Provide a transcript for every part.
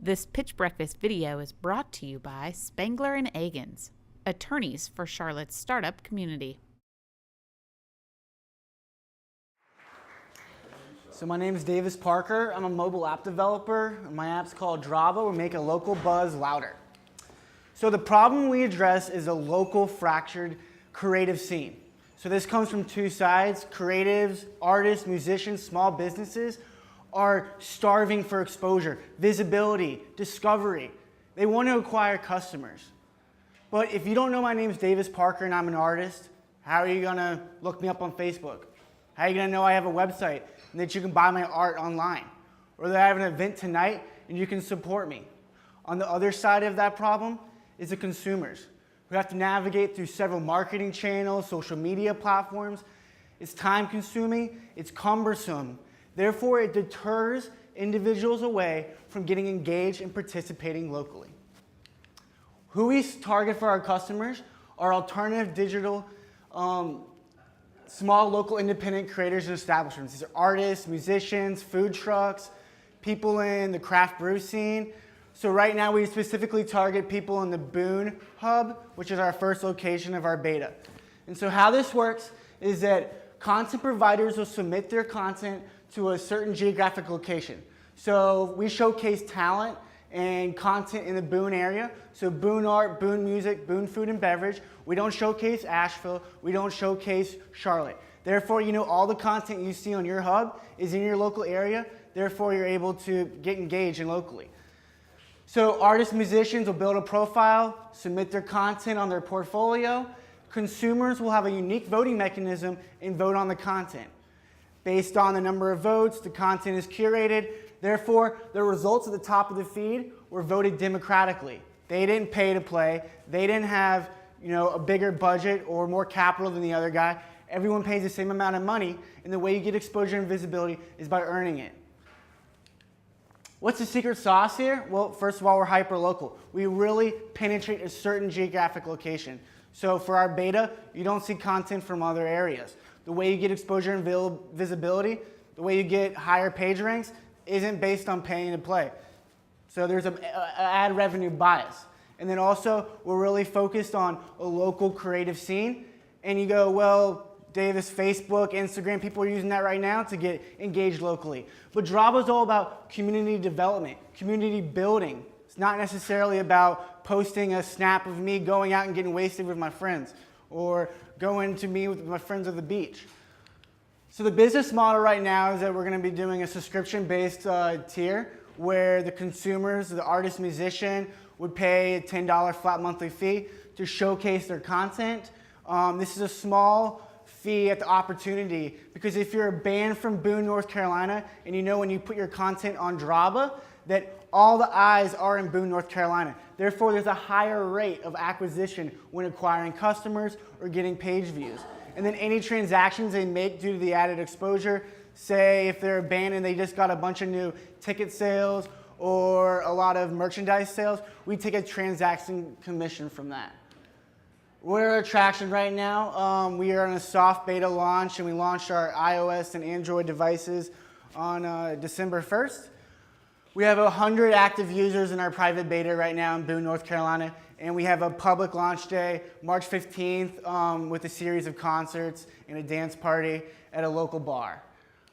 This Pitch Breakfast video is brought to you by Spangler & Agins, attorneys for Charlotte's startup community. So my name is Davis Parker. I'm a mobile app developer. My app's called Draba. We make a local buzz louder. So the problem we address is a local fractured creative scene. So this comes from two sides. Creatives, artists, musicians, small businesses are starving for exposure, visibility, discovery. They want to acquire customers. But if you don't know my name is Davis Parker and I'm an artist, how are you going to look me up on Facebook? How are you going to know I have a website and that you can buy my art online? Or that I have an event tonight and you can support me? On the other side of that problem is the consumers who have to navigate through several marketing channels, social media platforms. It's time consuming, it's cumbersome. Therefore, it deters individuals away from getting engaged and participating locally. Who we target for our customers are alternative digital, small local independent creators and establishments. These are artists, musicians, food trucks, people in the craft brew scene. So right now we specifically target people in the Boone Hub, which is our first location of our beta. And so how this works is that content providers will submit their content to a certain geographic location. So we showcase talent and content in the Boone area. So Boone art, Boone music, Boone food and beverage. We don't showcase Asheville. We don't showcase Charlotte. Therefore, you know, all the content you see on your hub is in your local area. Therefore, you're able to get engaged and locally. So artists, musicians will build a profile, submit their content on their portfolio. Consumers will have a unique voting mechanism and vote on the content. Based on the number of votes, the content is curated. Therefore, the results at the top of the feed were voted democratically. They didn't pay to play. They didn't have, a bigger budget or more capital than the other guy. Everyone pays the same amount of money, and the way you get exposure and visibility is by earning it. What's the secret sauce here? Well, first of all, we're hyper-local. We really penetrate a certain geographic location. So for our beta, you don't see content from other areas. The way you get exposure and visibility, the way you get higher page ranks, isn't based on paying to play. So there's an ad revenue bias. And then also, we're really focused on a local creative scene. And you go, well, Davis, Facebook, Instagram, people are using that right now to get engaged locally. But Draba is all about community development, community building. It's not necessarily about posting a snap of me going out and getting wasted with my friends or going to meet with my friends at the beach. So the business model right now is that we're going to be doing a subscription-based tier where the consumers, the artist, musician, would pay a $10 flat monthly fee to showcase their content. This is a small fee at the opportunity because if you're a band from Boone, North Carolina, and you know when you put your content on Draba that all the eyes are in Boone, North Carolina. Therefore, there's a higher rate of acquisition when acquiring customers or getting page views. And then any transactions they make due to the added exposure, say if they're a band and they just got a bunch of new ticket sales or a lot of merchandise sales, we take a transaction commission from that. We're at Attraction right now. We are in a soft beta launch and we launched our iOS and Android devices on December 1st. We have 100 active users in our private beta right now in Boone, North Carolina, and we have a public launch day, March 15th, with a series of concerts and a dance party at a local bar.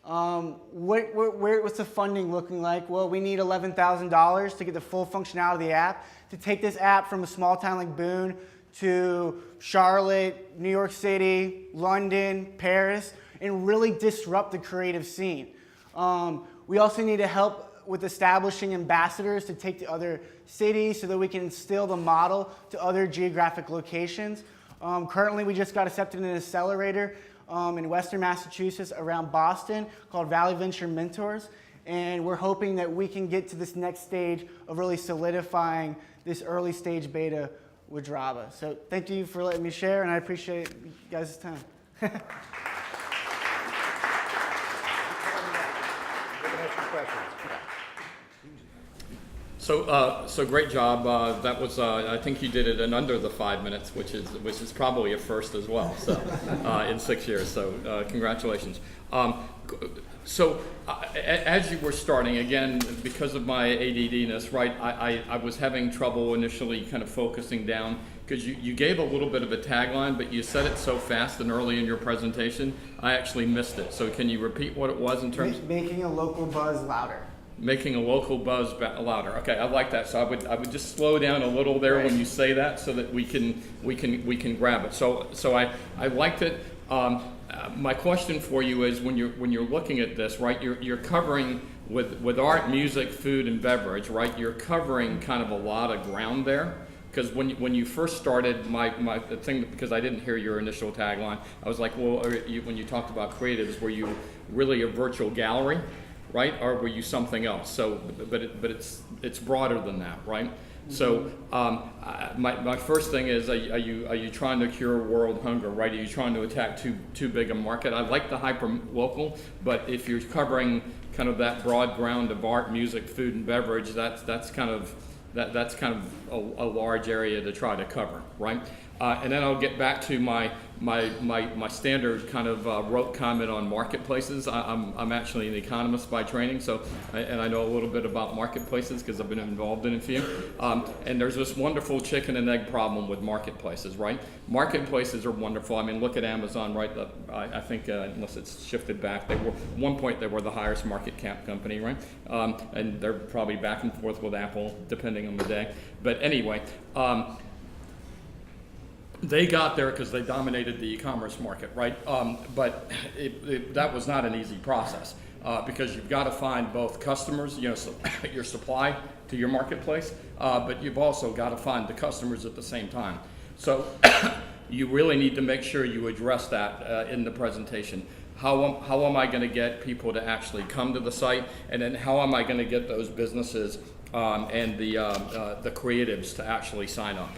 What's the funding looking like? Well, we need $11,000 to get the full functionality of the app, to take this app from a small town like Boone to Charlotte, New York City, London, Paris, and really disrupt the creative scene. We also need to help with establishing ambassadors to take to other cities so that we can instill the model to other geographic locations. Currently, we just got accepted in an accelerator in Western Massachusetts around Boston called Valley Venture Mentors. And we're hoping that we can get to this next stage of really solidifying this early stage beta with Draba. So thank you for letting me share, and I appreciate you guys' time. So great job. That was I think you did it in under the 5 minutes, which is probably a first as well. So in 6 years. So congratulations. So, as you were starting, again, because of my ADD-ness, right, I was having trouble initially kind of focusing down, because you gave a little bit of a tagline, but you said it so fast and early in your presentation, I actually missed it. So can you repeat what it was in terms? Making a local buzz louder. Making a local buzz louder. Okay, I like that. So I would just slow down a little there when you say that, so that we can grab it. So I liked it. My question for you is, when you're looking at this, right? You're covering with art, music, food, and beverage, right? You're covering kind of a lot of ground there. Because when you first started, the thing, because I didn't hear your initial tagline, I was like, well, when you talked about creatives, were you really a virtual gallery, right? Or were you something else? So, but it's broader than that, right? So my first thing is, are you trying to cure world hunger, right? Are you trying to attack too big a market? I like the hyper local, but if you're covering kind of that broad ground of art, music, food, and beverage, that's kind of a large area to try to cover, right? And then I'll get back to my standard kind of rote comment on marketplaces. I'm actually an economist by training, so and I know a little bit about marketplaces because I've been involved in a few. And there's this wonderful chicken and egg problem with marketplaces, right? Marketplaces are wonderful. I mean, look at Amazon, right? I think unless it's shifted back, at one point they were the highest market cap company, right? And they're probably back and forth with Apple depending on the day. But anyway. They got there because they dominated the e-commerce market, right? But that was not an easy process because you've got to find both customers, your supply to your marketplace, but you've also got to find the customers at the same time. So you really need to make sure you address that in the presentation. How am I going to get people to actually come to the site, and then how am I going to get those businesses and the creatives to actually sign up?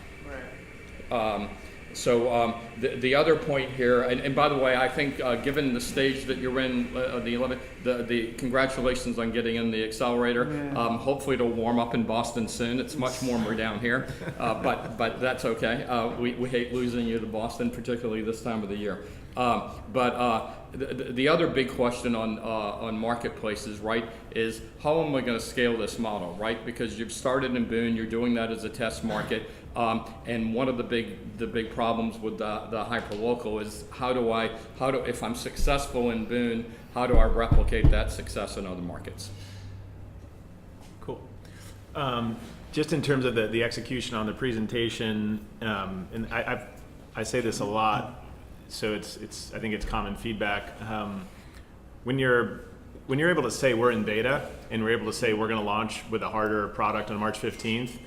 Right. So the other point here, and by the way, I think given the stage that you're in, the 11th, the congratulations on getting in the accelerator. Yeah. Hopefully it'll warm up in Boston soon. It's much warmer down here, but that's okay. We hate losing you to Boston, particularly this time of the year. The other big question on marketplaces, right, is how am I going to scale this model, right? Because you've started in Boone, you're doing that as a test market, and one of the big problems with the hyperlocal is if I'm successful in Boone, how do I replicate that success in other markets? Cool. Just in terms of the execution on the presentation, and I say this a lot. So I think it's common feedback. When you're able to say we're in beta and we're able to say we're going to launch with a harder product on March 15th,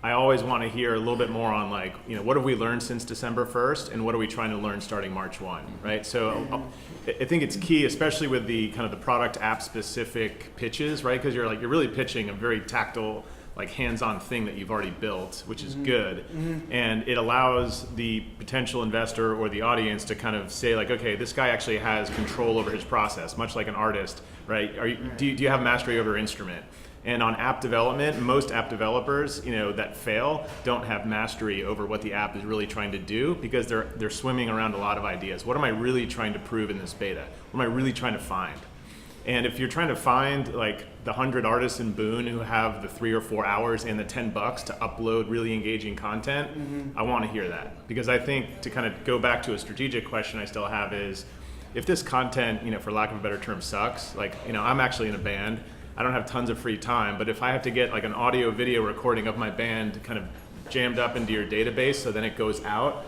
I always want to hear a little bit more on what have we learned since December 1st and what are we trying to learn starting March 1, right? So I think it's key, especially with the kind of the product app specific pitches, right? Because you're really pitching a very tactile, hands-on thing that you've already built, which is good. And it allows the potential investor or the audience to kind of say okay, this guy actually has control over his process, much like an artist, right? Do you have mastery over your instrument? And on app development, most app developers, that fail don't have mastery over what the app is really trying to do because they're swimming around a lot of ideas. What am I really trying to prove in this beta? What am I really trying to find? And if you're trying to find the 100 artists in Boone who have the 3 or 4 hours and the $10 to upload really engaging content, I want to hear that. Because I think, to kind of go back to a strategic question I still have, is if this content, for lack of a better term, sucks, I'm actually in a band, I don't have tons of free time, but if I have to get an audio video recording of my band kind of jammed up into your database so then it goes out,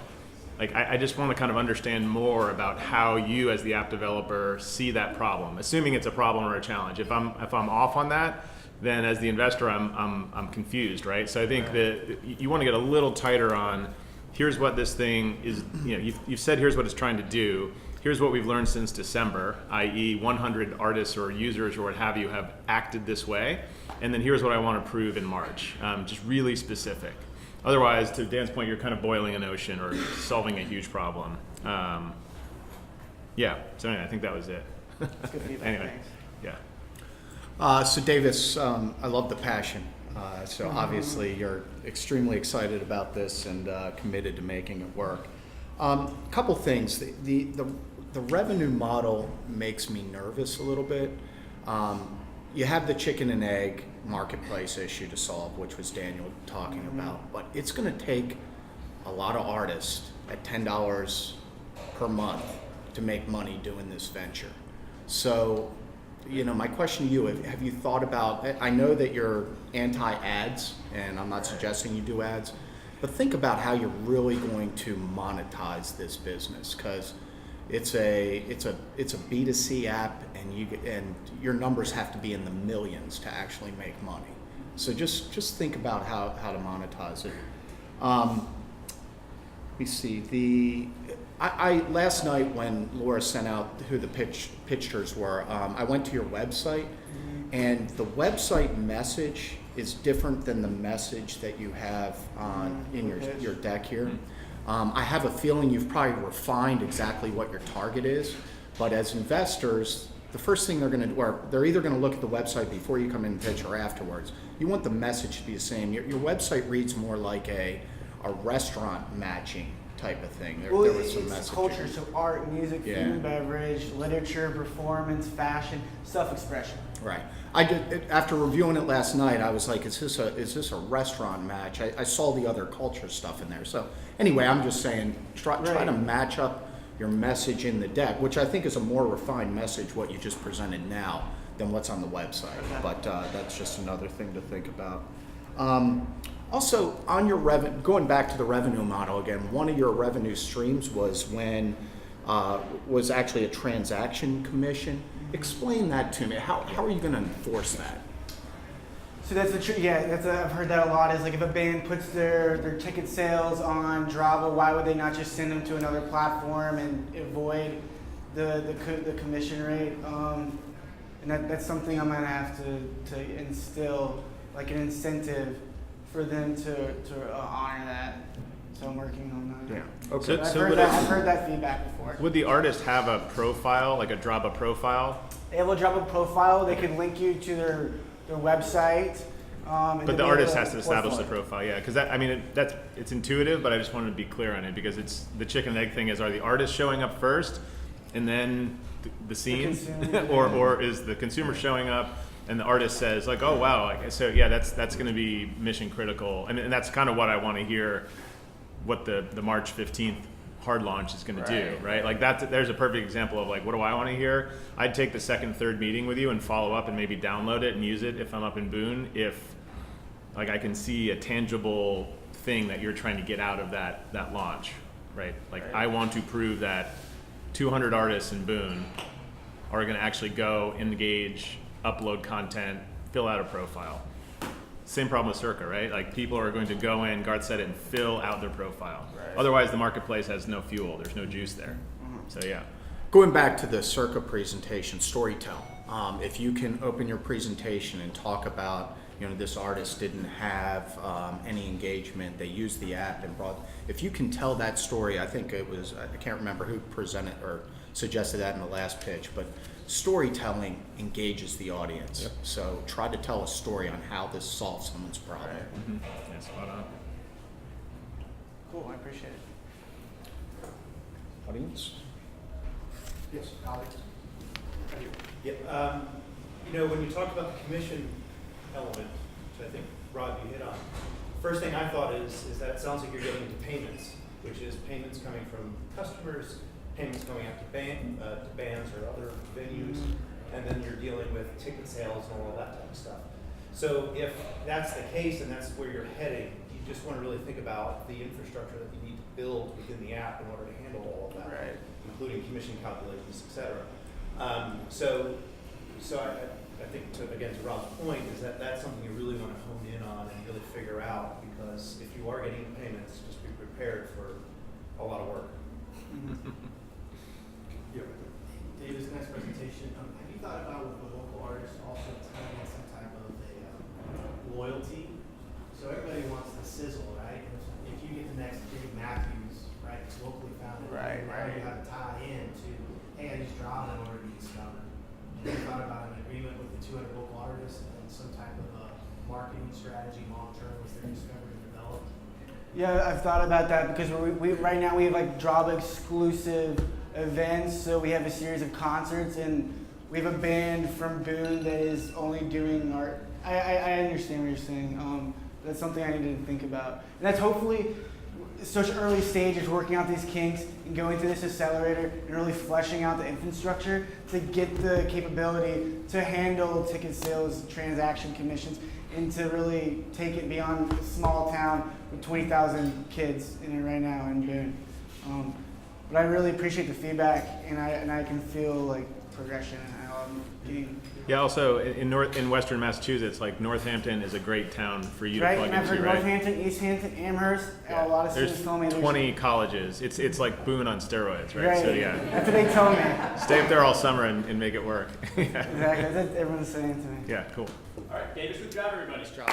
I just want to kind of understand more about how you as the app developer see that problem, assuming it's a problem or a challenge. If I'm off on that, then as the investor I'm confused, right? So I think that you want to get a little tighter on here's what this thing is, you've said here's what it's trying to do. Here's what we've learned since December, i.e. 100 artists or users or what have you have acted this way. And then here's what I want to prove in March, just really specific. Otherwise, to Dan's point, you're kind of boiling an ocean or solving a huge problem. So anyway, I think that was it. That's good feedback. Anyway, Thanks. yeah. So Davis, I love the passion. So obviously you're extremely excited about this and committed to making it work. Couple things. The the revenue model makes me nervous a little bit. You have the chicken and egg marketplace issue to solve, which was Daniel talking about, but it's going to take a lot of artists at $10 per month to make money doing this venture. So, my question to you, have you thought about, I know that you're anti-ads, and I'm not suggesting you do ads, but think about how you're really going to monetize this business, because it's a B2C app, and your numbers have to be in the millions to actually make money. So just think about how to monetize it. Let me see. I last night when Laura sent out who the pitchers were, I went to your website, and the website message is different than the message that you have in your deck here. I have a feeling you've probably refined exactly what your target is, but as investors, the first thing they're going to do, or they're either going to look at the website before you come in and pitch or afterwards. You want the message to be the same. Your website reads more like a restaurant matching type of thing. There was some it's messaging. culture, so art, music, food and beverage, literature, performance, fashion, self-expression. Right. I did after reviewing it last night. I was like, is this a restaurant match? I saw the other culture stuff in there. So anyway, I'm just saying, try to match up your message in the deck, which I think is a more refined message, what you just presented now, than what's on the website. Okay. But that's just another thing to think about. Also, on your going back to the revenue model again, one of your revenue streams was was actually a transaction commission. Explain that to me. How are you going to enforce that? So that's I've heard that a lot. Is like if a band puts their ticket sales on Draba, why would they not just send them to another platform and avoid the commission rate? And that's something I'm gonna have to instill, like an incentive for them to honor that. So I'm working on that. Yeah. Okay. I've heard that feedback before. Would the artist have a profile, like a Draba profile? They have a Draba profile. They can link you to their website. But the artist has to establish the profile, yeah. Because it's intuitive, but I just wanted to be clear on it because it's the chicken and egg thing. Are the artists showing up first, and then the scene, or is the consumer showing up? And the artist says like, oh wow, so yeah, that's going to be mission critical, and that's kind of what I want to hear. What the March 15th hard launch is going to do, right? Like there's a perfect example of like, what do I want to hear? I'd take the second, third meeting with you and follow up and maybe download it and use it if I'm up in Boone. If like I can see a tangible thing that you're trying to get out of that launch, right? Like I want to prove that 200 artists in Boone are going to actually go engage, upload content, fill out a profile. Same problem with Circa, right? Like people are going to go in, Garth said it, and fill out their profile. Right. Otherwise, the marketplace has no fuel. There's no juice there. Mm-hmm. So yeah. Going back to the Circa presentation, storytell. If you can open your presentation and talk about, this artist didn't have any engagement. They used the app and if you can tell that story, I think it was, I can't remember who presented or suggested that in the last pitch, but storytelling engages the audience. Yep. So try to tell a story on how this solves someone's problem. Right. Mm-hmm. Yeah, spot on. Cool, I appreciate it. Audience? Yes, Alex. Yeah, when you talked about the commission element, which I think, Rob, you hit on, first thing I thought is that it sounds like you're getting into payments, which is payments coming from customers, payments going out to bands or other venues, and then you're dealing with ticket sales and all of that type of stuff. So if that's the case and that's where you're heading, you just want to really think about the infrastructure that you need to build within the app in order to handle all of that, including commission calculations, et cetera. So I think, to Rob's point, is that that's something you really want to hone in on and really figure out, because if you are getting payments, just be prepared for a lot of work. David's next presentation. Have you thought about with the local artists also tying in some type of a loyalty? So everybody wants the sizzle, right? If you get the next Dave Matthews, right, it's locally founded, now you have a tie in to, hey, I just dropped in order to be discovered. Have you thought about an agreement with the 200 local artists and some type of a marketing strategy long term as they're discovered and developed? Yeah, I've thought about that because we right now we have like Draba exclusive events. So we have a series of concerts, and we have a band from Boone that is only doing art. I understand what you're saying. That's something I need to think about. And that's hopefully such early stages, working out these kinks and going through this accelerator and really fleshing out the infrastructure to get the capability to handle ticket sales, transaction commissions, and to really take it beyond a small town with 20,000 kids in it right now in Boone. But I really appreciate the feedback, and I can feel like progression and how I'm getting. Yeah. Also, in Western Massachusetts, like Northampton is a great town for you to plug And I've into, heard right? Northampton, East Hampton, Amherst. A lot of There's students tell me there's 20 colleges. It's like Boone on steroids, right? Right. So yeah, That's what they tell me. stay up there all summer and make it work. Yeah. Exactly. That's what everyone's saying to me. Yeah. Cool. All right, Davis, good job, everybody. Nice job.